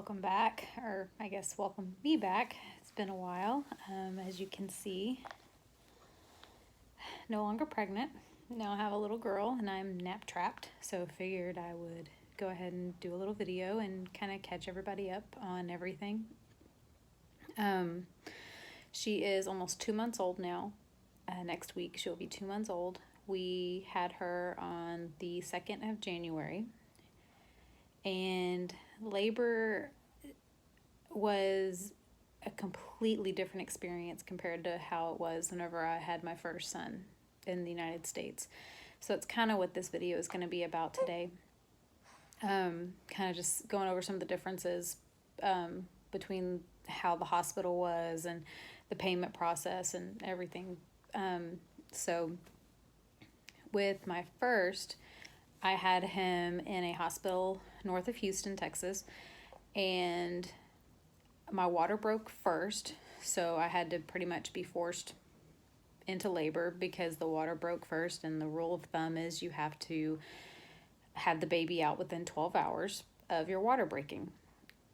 welcome back, or I guess welcome me back. It's been a while. As you can see, no longer pregnant. Now I have a little girl and I'm nap trapped, so figured I would go ahead and do a little video and kind of catch everybody up on everything. She is almost 2 months old now. Next week she'll be 2 months old. We had her on the 2nd of January, and labor was a completely different experience compared to how it was whenever I had my first son in the United States. So it's kind of what this video is going to be about today. Kind of just going over some of the differences between how the hospital was and the payment process and everything. So with my first, I had him in a hospital north of Houston, Texas, and my water broke first, so I had to pretty much be forced into labor because the water broke first, and the rule of thumb is you have to have the baby out within 12 hours of your water breaking.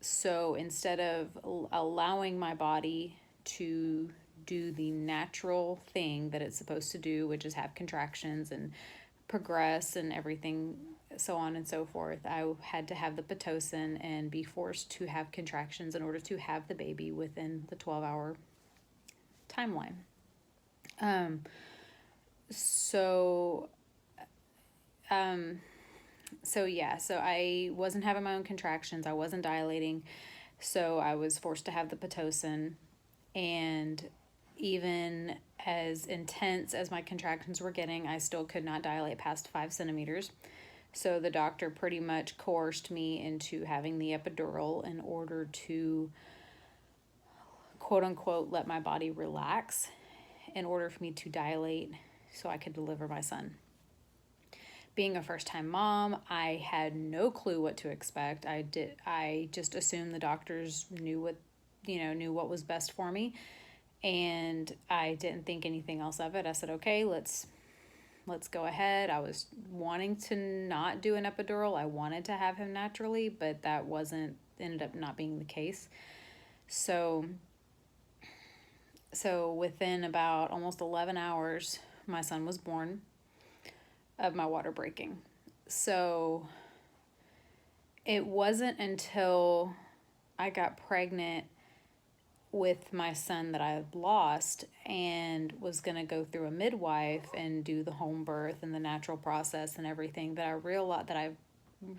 So instead of allowing my body to do the natural thing that it's supposed to do, which is have contractions and progress and everything, so on and so forth, I had to have the Pitocin and be forced to have contractions in order to have the baby within the 12-hour timeline. So I wasn't having my own contractions. I wasn't dilating. So I was forced to have the Pitocin, and even as intense as my contractions were getting, I still could not dilate past 5 centimeters. So the doctor pretty much coerced me into having the epidural in order to, quote unquote, let my body relax in order for me to dilate so I could deliver my son. Being a first-time mom, I had no clue what to expect. I just assumed the doctors knew what was best for me, and I didn't think anything else of it. I said, okay, let's go ahead. I was wanting to not do an epidural. I wanted to have him naturally, but that ended up not being the case. So within about almost 11 hours, my son was born of my water breaking. So it wasn't until I got pregnant with my son that I lost and was going to go through a midwife and do the home birth and the natural process and everything that I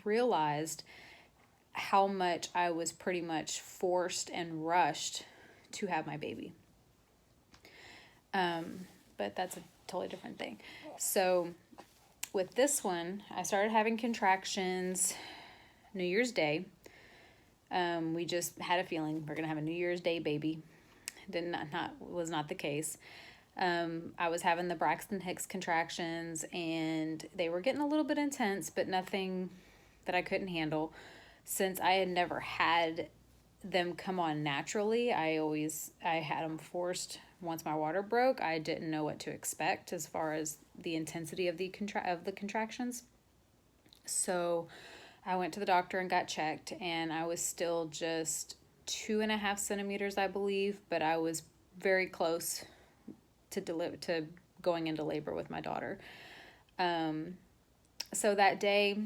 realized how much I was pretty much forced and rushed to have my baby. But that's a totally different thing. So with this one, I started having contractions New Year's Day. We just had a feeling we're going to have a New Year's Day baby. Was not the case. I was having the Braxton Hicks contractions, and they were getting a little bit intense, but nothing that I couldn't handle. Since I had never had them come on naturally, I had them forced. Once my water broke, I didn't know what to expect as far as the intensity of the contractions. So I went to the doctor and got checked, and I was still just 2.5 centimeters, I believe, but I was very close to going into labor with my daughter. So that day,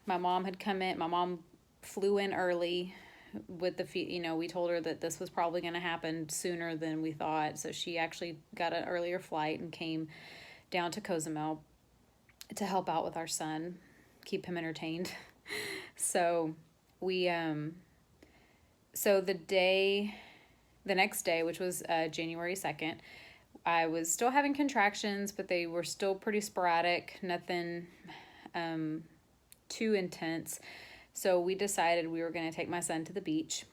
my mom had come in. My mom flew in early with we told her that this was probably going to happen sooner than we thought. So she actually got an earlier flight and came down to Cozumel to help out with our son, keep him entertained. So the next day, which was January 2nd, I was still having contractions, but they were still pretty sporadic, nothing too intense. So we decided we were going to take my son to the beach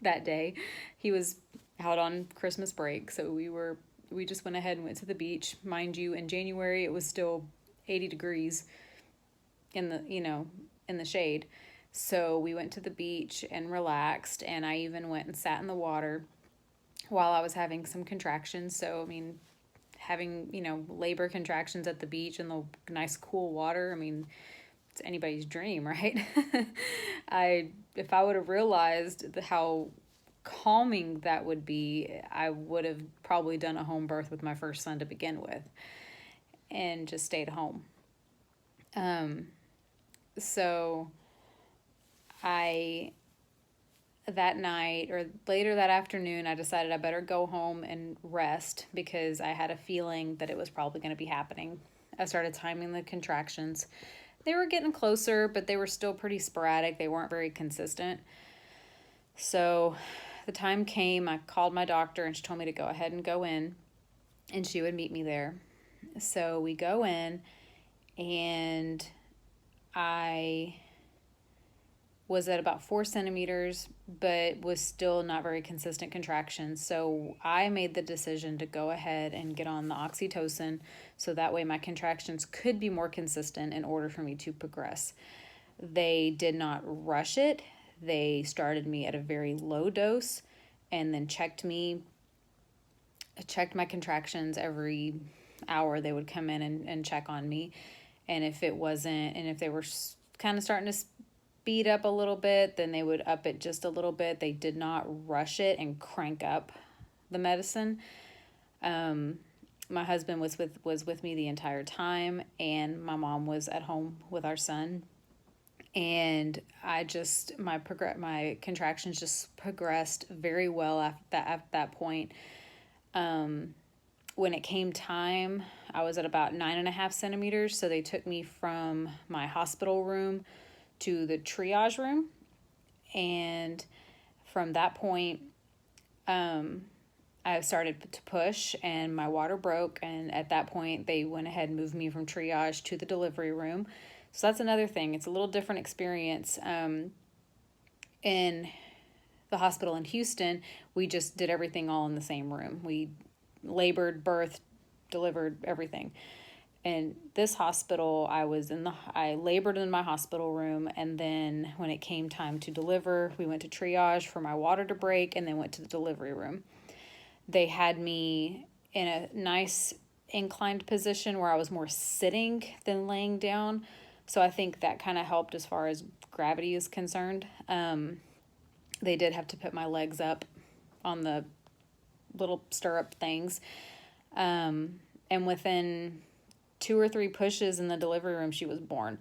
that day. He was out on Christmas break, so we just went ahead and went to the beach. Mind you, in January it was still 80 degrees in the shade. So we went to the beach and relaxed, and I even went and sat in the water while I was having some contractions. So, I mean, having, labor contractions at the beach in the nice cool water, I mean, it's anybody's dream, right? If I would have realized how calming that would be, I would have probably done a home birth with my first son to begin with and just stayed home. So that night or later that afternoon, I decided I better go home and rest because I had a feeling that it was probably going to be happening. I started timing the contractions. They were getting closer, but they were still pretty sporadic. They weren't very consistent. So the time came, I called my doctor and she told me to go ahead and go in and she would meet me there. So we go in and I was at about 4 centimeters, but was still not very consistent contractions. So I made the decision to go ahead and get on the oxytocin so that way my contractions could be more consistent in order for me to progress. They did not rush it. They started me at a very low dose and then checked my contractions every hour. They would come in and check on me. And if it wasn't, and if they were kind of starting to speed up a little bit, then they would up it just a little bit. They did not rush it and crank up the medicine. My husband was with me the entire time, and my mom was at home with our son. And my contractions just progressed very well at that point. When it came time, I was at about 9.5 centimeters. So they took me from my hospital room to the triage room. And from that point, I started to push and my water broke. And at that point, they went ahead and moved me from triage to the delivery room. So that's another thing. It's a little different experience. In the hospital in Houston, we just did everything all in the same room. We labored, birthed, delivered, everything. In this hospital, I labored in my hospital room, and then when it came time to deliver, we went to triage for my water to break, and then went to the delivery room. They had me in a nice inclined position where I was more sitting than laying down, so I think that kind of helped as far as gravity is concerned. They did have to put my legs up on the little stirrup things. And within 2 or 3 pushes in the delivery room, she was born.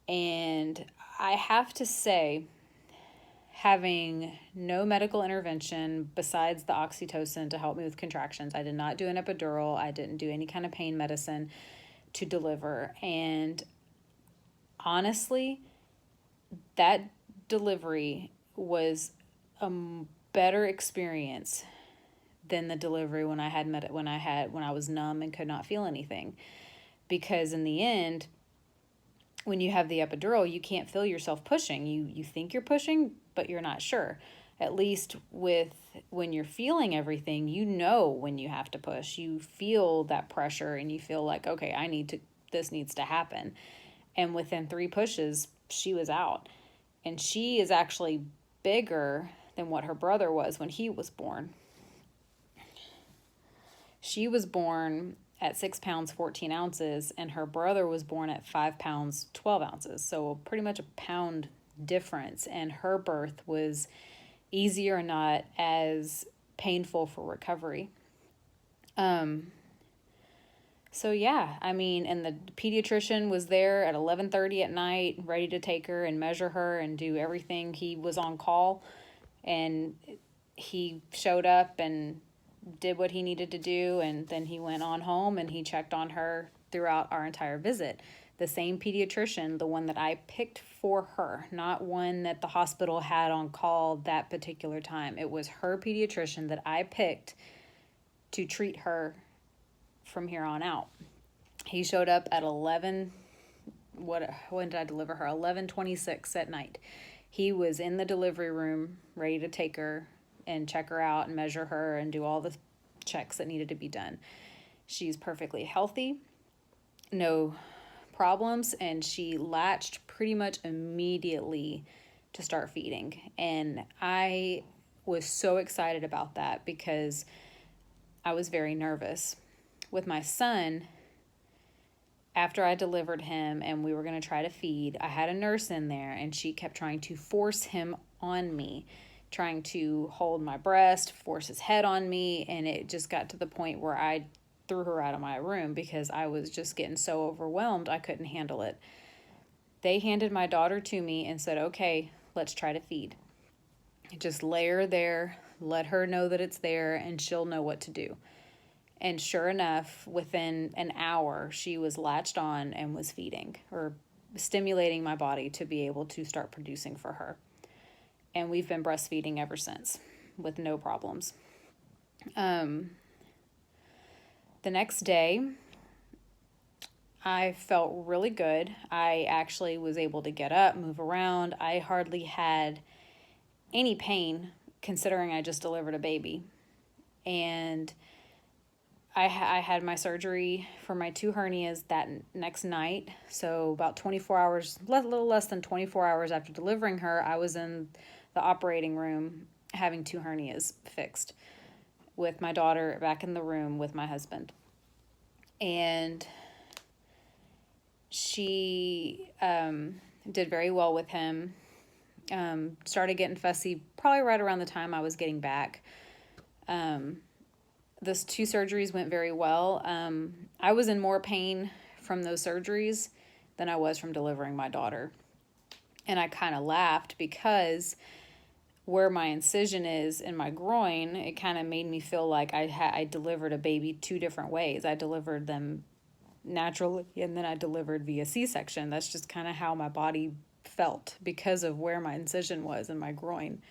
And I have to say, having no medical intervention besides the oxytocin to help me with contractions, I did not do an epidural. I didn't do any kind of pain medicine to deliver. And honestly, that delivery was a better experience than the delivery when I was numb and could not feel anything. Because in the end, when you have the epidural, you can't feel yourself pushing. You think you're pushing, but you're not sure. At least when you're feeling everything, you know when you have to push. You feel that pressure and you feel like, okay, this needs to happen. And within 3 pushes, she was out. And she is actually bigger than what her brother was when he was born. She was born at 6 pounds, 14 ounces, and her brother was born at 5 pounds, 12 ounces. So pretty much a pound difference. And her birth was easier and not as painful for recovery. So yeah, I mean, and the pediatrician was there at 11:30 at night, ready to take her and measure her and do everything. He was on call, and he showed up and did what he needed to do, and then he went on home and he checked on her throughout our entire visit. The same pediatrician, the one that I picked for her, not one that the hospital had on call that particular time. It was her pediatrician that I picked to treat her from here on out. He showed up at 11, when did I deliver her? 11:26 at night. He was in the delivery room ready to take her and check her out and measure her and do all the checks that needed to be done. She's perfectly healthy, no problems, and she latched pretty much immediately to start feeding. And I was so excited about that because I was very nervous. With my son, After I delivered him and we were going to try to feed, I had a nurse in there and she kept trying to force him on me, trying to hold my breast, force his head on me. And it just got to the point where I threw her out of my room because I was just getting so overwhelmed I couldn't handle it. They handed my daughter to me and said, okay, let's try to feed. Just lay her there, let her know that it's there, and she'll know what to do. And sure enough, within an hour, she was latched on and was feeding or stimulating my body to be able to start producing for her. And we've been breastfeeding ever since with no problems. The next day, I felt really good. I actually was able to get up, move around. I hardly had any pain considering I just delivered a baby. And I had my surgery for my 2 hernias that next night. So about 24 hours, a little less than 24 hours after delivering her, I was in the operating room having 2 hernias fixed with my daughter back in the room with my husband. And she did very well with him. Started getting fussy probably right around the time I was getting back. Those 2 surgeries went very well. I was in more pain from those surgeries than I was from delivering my daughter. And I kind of laughed because where my incision is in my groin, it kind of made me feel like I delivered a baby 2 different ways. I delivered them naturally and then I delivered via C-section. That's just kind of how my body felt because of where my incision was in my groin.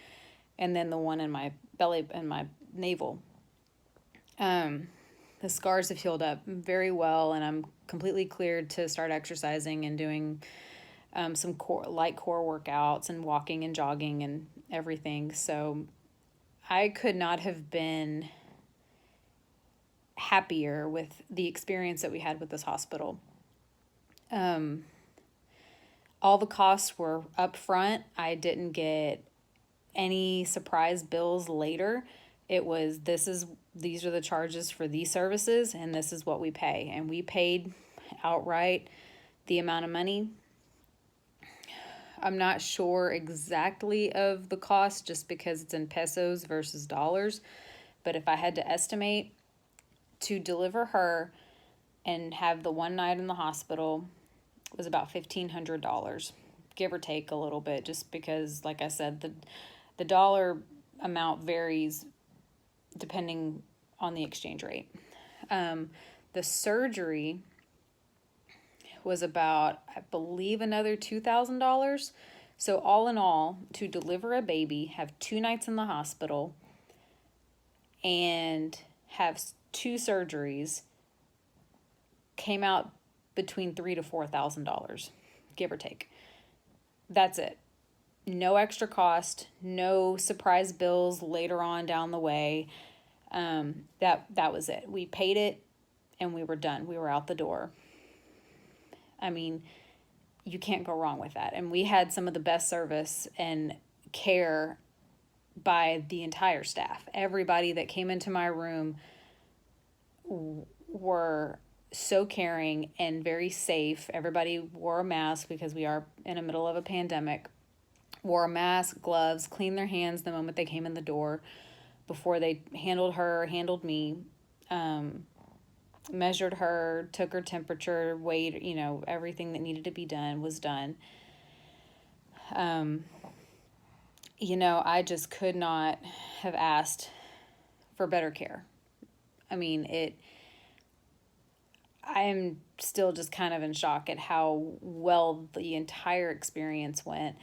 And then the one in my belly and my navel. The scars have healed up very well, and I'm completely cleared to start exercising and doing some light core workouts and walking and jogging and everything. So I could not have been happier with the experience that we had with this hospital. All the costs were up front. I didn't get any surprise bills later. It was, these are the charges for these services, and this is what we pay. And we paid outright the amount of money. I'm not sure exactly of the cost just because it's in pesos versus dollars. But if I had to estimate, to deliver her and have the one night in the hospital was about $1,500, give or take a little bit, just because, like I said, the dollar amount varies depending on the exchange rate. The surgery was about, I believe, another $2,000. So all in all, to deliver a baby, have 2 nights in the hospital, and have 2 surgeries, came out between $3,000 to $4,000, give or take. That's it. No extra cost, no surprise bills later on down the way. That was it. We paid it and we were done. We were out the door. I mean, you can't go wrong with that. And we had some of the best service and care by the entire staff. Everybody that came into my room were so caring and very safe. Everybody wore a mask because we are in the middle of a pandemic. Wore a mask, gloves, cleaned their hands the moment they came in the door before they handled her, handled me, measured her, took her temperature, weighed, everything that needed to be done was done. I just could not have asked for better care. I mean, I am still just kind of in shock at how well the entire experience went.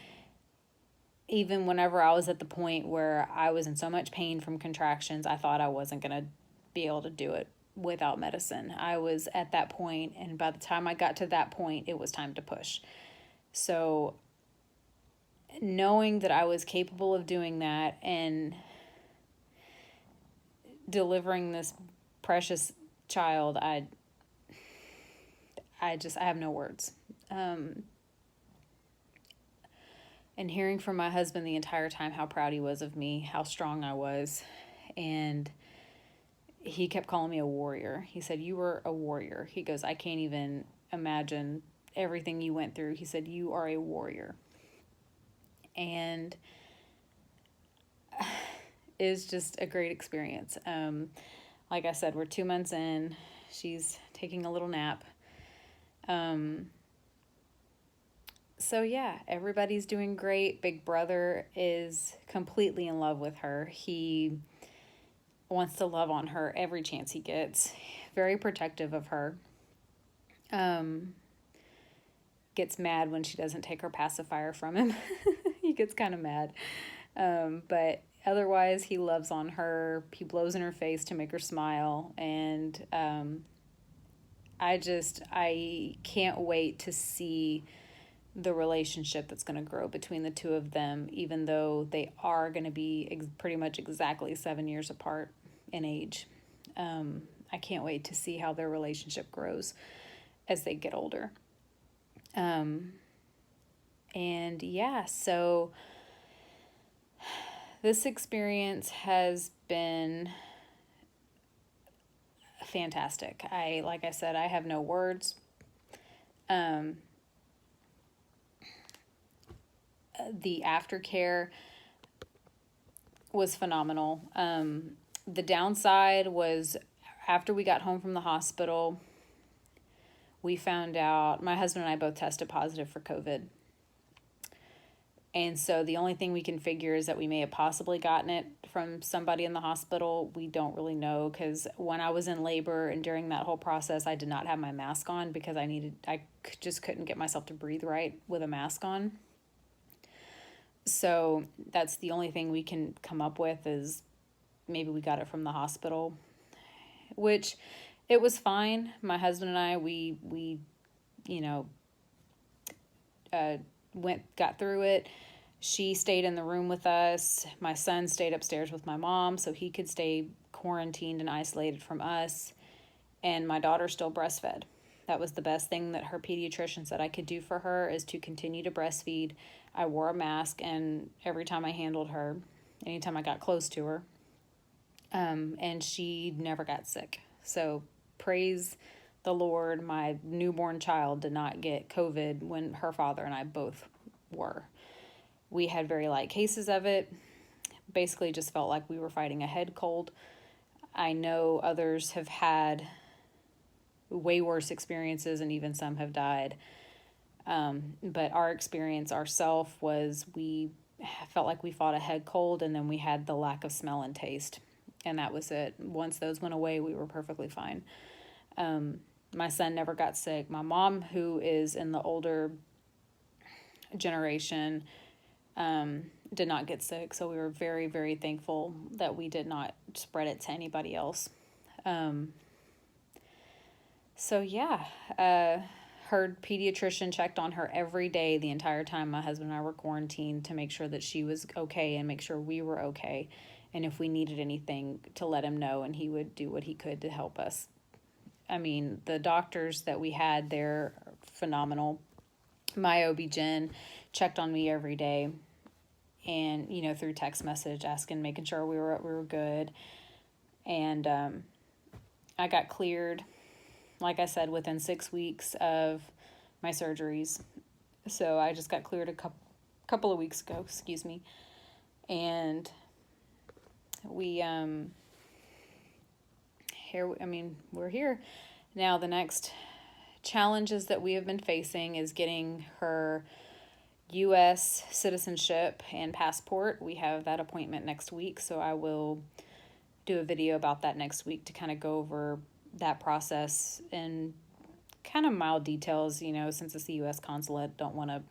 Even whenever I was at the point where I was in so much pain from contractions, I thought I wasn't going to be able to do it without medicine. I was at that point, and by the time I got to that point, it was time to push. So knowing that I was capable of doing that and delivering this precious child, I have no words. And hearing from my husband the entire time how proud he was of me, how strong I was. And he kept calling me a warrior. He said, "You were a warrior." He goes, "I can't even imagine everything you went through. He said, you are a warrior. And it's just a great experience. Like I said, we're 2 months in. She's taking a little nap. So yeah, everybody's doing great. Big brother is completely in love with her. He wants to love on her every chance he gets. Very protective of her. Gets mad when she doesn't take her pacifier from him. He gets kind of mad. But otherwise, he loves on her. He blows in her face to make her smile. And I can't wait to see the relationship that's going to grow between the two of them, even though they are going to be pretty much exactly 7 years apart in age. I can't wait to see how their relationship grows as they get older. And yeah, so this experience has been fantastic. Like I said, I have no words. The aftercare was phenomenal. The downside was after we got home from the hospital, we found out, my husband and I both tested positive for COVID. And so the only thing we can figure is that we may have possibly gotten it from somebody in the hospital. We don't really know, because when I was in labor and during that whole process, I did not have my mask on because I just couldn't get myself to breathe right with a mask on. So that's the only thing we can come up with, is maybe we got it from the hospital, which it was fine. My husband and I, we got through it. She stayed in the room with us. My son stayed upstairs with my mom so he could stay quarantined and isolated from us. And my daughter still breastfed. That was the best thing that her pediatrician said I could do for her, is to continue to breastfeed. I wore a mask, and every time I handled her, anytime I got close to her, and she never got sick. So praise the Lord, my newborn child did not get COVID when her father and I both were. We had very light cases of it. Basically just felt like we were fighting a head cold. I know others have had way worse experiences, and even some have died. But our experience ourselves was we felt like we fought a head cold, and then we had the lack of smell and taste. And that was it. Once those went away, we were perfectly fine. My son never got sick. My mom, who is in the older generation, did not get sick. So we were very, very thankful that we did not spread it to anybody else. So yeah, her pediatrician checked on her every day the entire time my husband and I were quarantined, to make sure that she was okay and make sure we were okay. And if we needed anything, to let him know, and he would do what he could to help us. I mean, the doctors that we had there are phenomenal. My OB-GYN checked on me every day, and, through text message, making sure we were good. And I got cleared, like I said, within 6 weeks of my surgeries. So I just got cleared a couple of weeks ago, and we're here. Now the next challenges that we have been facing is getting her U.S. citizenship and passport. We have that appointment next week, so I will do a video about that next week to kind of go over that process in kind of mild details, since it's the U.S. consulate, don't want to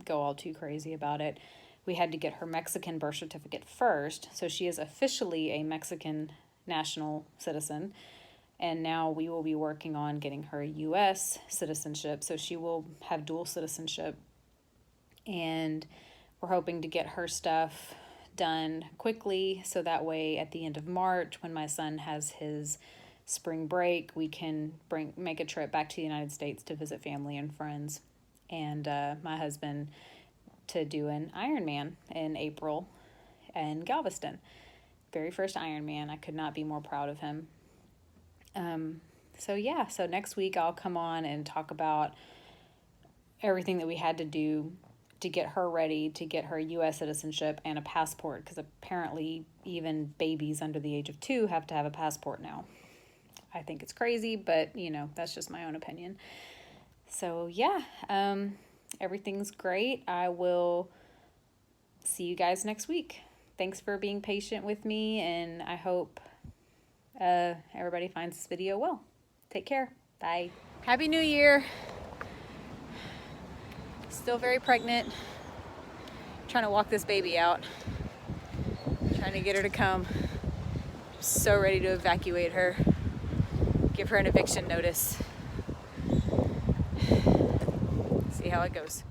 go all too crazy about it. We had to get her Mexican birth certificate first, so she is officially a Mexican national citizen, and now we will be working on getting her U.S. citizenship, so she will have dual citizenship, and we're hoping to get her stuff done quickly, so that way at the end of March, when my son has his spring break, we can make a trip back to the United States to visit family and friends, and my husband to do an Ironman in April in Galveston. Very first Ironman. I could not be more proud of him. So yeah, so next week I'll come on and talk about everything that we had to do to get her ready to get her U.S. citizenship and a passport, because apparently even babies under the age of 2 have to have a passport now. I think it's crazy, but that's just my own opinion. So yeah, everything's great. I will see you guys next week. Thanks for being patient with me, and I hope everybody finds this video well. Take care. Bye. Happy New Year. Still very pregnant. Trying to walk this baby out. Trying to get her to come. So ready to evacuate her. Give her an eviction notice. See how it goes.